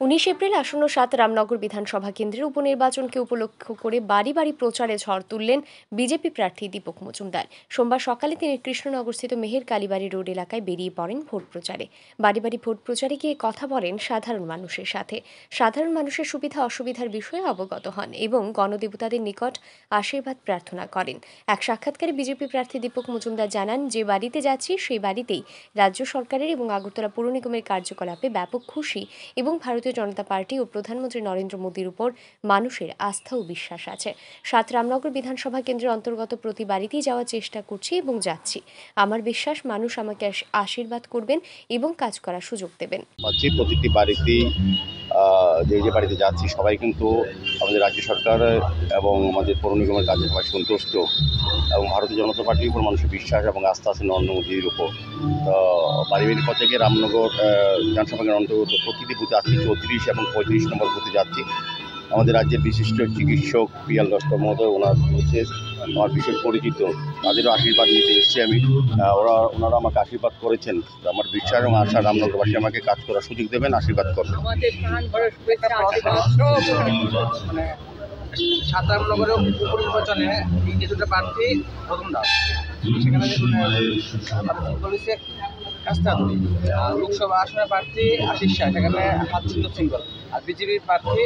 19 April আসন্ন 7 রামনগর বিধানসভা কেন্দ্রের উপনির্বাচনকে উপলক্ষ করে বাড়ি বাড়ি প্রচারে ঝড় তুললেন বিজেপি প্রার্থী দীপক মজুমদার। সোমবার সকালে তিনি কৃষ্ণনগরস্থিত মেহের কালীবাড়ি রোড এলাকায় বেরিয়ে পড়েন ভোট প্রচারে। বাড়ি বাড়ি ভোট প্রচারে গিয়ে কথা বলেন সাধারণ মানুষের সাথে। সাধারণ মানুষের সুবিধা অসুবিধার বিষয়ে অবগত হন এবং গণদেবতাদের নিকট আশীর্বাদ প্রার্থনা করেন। এক সাক্ষাৎকারে বিজেপি প্রার্থী দীপক মজুমদার জানান, যে বাড়িতে যাচ্ছি সেই বাড়িতেই রাজ্য সরকারের এবং আগরতলা পৌর নিগমের কার্যকলাপে ব্যাপক খুশি এবং ভারতীয় জনতা পার্টি ও প্রধানমন্ত্রী নরেন্দ্র মোদীর উপর মানুষের আস্থা ও বিশ্বাস আছে। 7 রামনগর বিধানসভা কেন্দ্রের অন্তর্গত প্রতি বাড়িতেই যাওয়ার চেষ্টা করছি এবং যাচ্ছি। আমার বিশ্বাস মানুষ আমাকে আশীর্বাদ করবেন এবং কাজ করার সুযোগ দেবেন। প্রতিটি বাড়িতেই যে বাড়িতে যাচ্ছি সবাই কিন্তু আমাদের রাজ্য সরকার এবং আমাদের পৌর নিগমের কাজে সবাই সন্তুষ্ট এবং ভারতীয় জনতা পার্টির উপর মানুষের বিশ্বাস এবং আস্থা আছে নরেন্দ্র মোদীর উপর। তো বাড়ি বাড়ি থেকে রামনগর বিধানসভা কেন্দ্রের অন্তর্গত প্রতিটি বুথে আজকে 34 এবং 35 নম্বর বুথে যাচ্ছি। আমাদের রাজ্যের বিশিষ্ট চিকিৎসক পিয়াল দত্ত মহোদয়, ওনার হচ্ছে আমার বিশেষ পরিচিত, তাদেরও আশীর্বাদ নিতে এসেছি আমি। ওনারা আমাকে আশীর্বাদ করেছেন। আমার বিশ্বাস এবং আশা রামনগরবাসী আমাকে কাজ করার সুযোগ দেবেন, আশীর্বাদ করবেন। সাত রামনগরে উপনির্বাচনে দুটো প্রার্থী প্রথম ধাপ, সেখানে পুলিশে লোকসভা আসনের প্রার্থী আশিস শাহ, সেখানে হাত সিঙ্গল। আর বিজেপির প্রার্থী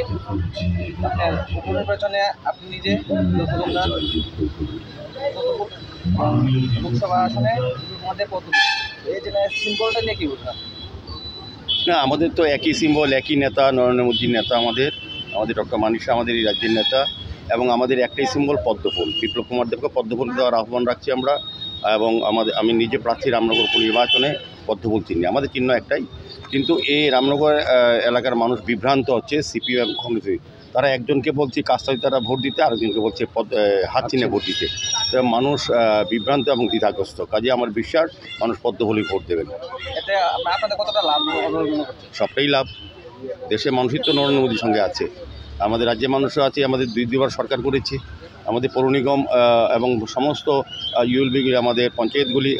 আপনার উপনির্বাচনে আপনি নিজে লোকসভা আসনে আমাদের প্রথম, এই জন্য সিম্বলটা নিয়ে কি বলবেন? না, আমাদের তো একই সিম্বল, একই নেতা, নরেন্দ্র মোদীর নেতা আমাদের ডক্টর মানিক শাহ আমাদের এই রাজ্যের নেতা, এবং আমাদের একটাই সিম্বল পদ্মফুল। বিপ্লব কুমার দেবকে পদ্মফুল দেওয়ার আহ্বান রাখছি আমরা, এবং আমি নিজে প্রার্থী রামনগর উপনির্বাচনে পদ্মফুল চিহ্নে। আমাদের চিহ্ন একটাই, কিন্তু এই রামনগর এলাকার মানুষ বিভ্রান্ত হচ্ছে সিপিএম এবং কংগ্রেসে। তারা একজনকে বলছে কাস্তায় তারা ভোট দিতে, আরেকজনকে বলছে হাত চিহ্নে ভোট দিতে। তো মানুষ বিভ্রান্ত এবং দ্বিধাগ্রস্ত। কাজে আমার বিশ্বাস মানুষ পদ্মফুলই ভোট দেবেন। এতে আপনাদের কতটা লাভ? সবটাই লাভ। দেশের মানুষই তো নরেন্দ্র মোদীর সঙ্গে আছে, আমাদের রাজ্যের মানুষও আছে। আমাদের দুবার সরকার করেছে, আমাদের পৌর নিগম এবং সমস্ত ইউএলবিগুলি, আমাদের পঞ্চায়েতগুলি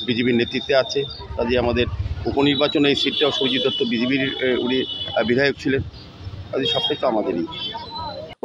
বিজেপির নেতৃত্বে আছে। কাজে আমাদের উপনির্বাচনে এই সিটটাও সুজিত দত্ত বিজেপির উনি বিধায়ক ছিলেন। কাজে সবটাই তো আমাদেরই।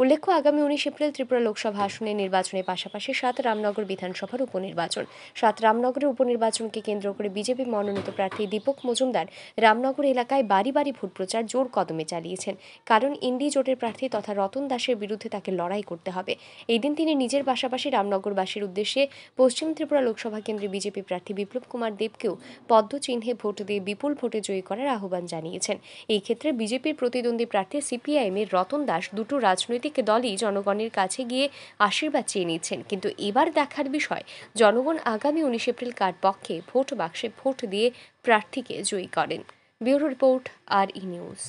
উল্লেখ্য, আগামী 19 এপ্রিল ত্রিপুরা লোকসভা আসনের নির্বাচনের পাশাপাশি 7 রামনগর বিধানসভার উপনির্বাচন। 7 রামনগরের উপনির্বাচনকে কেন্দ্র করে বিজেপি মনোনীত প্রার্থী দীপক মজুমদার রামনগর এলাকায় বাড়ি বাড়ি ভোট প্রচার জোর কদমে চালিয়েছেন। কারণ ইন্ডি জোটের প্রার্থী তথা রতন দাসের বিরুদ্ধে তাকে লড়াই করতে হবে। এই দিন তিনি নিজের পাশাপাশি রামনগরবাসীর উদ্দেশ্যে পশ্চিম ত্রিপুরা লোকসভা কেন্দ্রের বিজেপি প্রার্থী বিপ্লব কুমার দেবকেও পদ্ম চিহ্নে ভোট দিয়ে বিপুল ভোটে জয়ী করার আহ্বান জানিয়েছেন। এই ক্ষেত্রে বিজেপির প্রতিদ্বন্দ্বী প্রার্থী সিপিআইএমের রতন দাস দুটো রাজনৈতিক দলই জনগণের কাছে গিয়ে আশীর্বাদ চেয়ে নিচ্ছেন। কিন্তু এবার দেখার বিষয়, জনগণ আগামী 19 এপ্রিল কার পক্ষে ভোট বাক্সে ভোট দিয়ে প্রার্থীকে জয়ী করেন। Bureau report, RE news.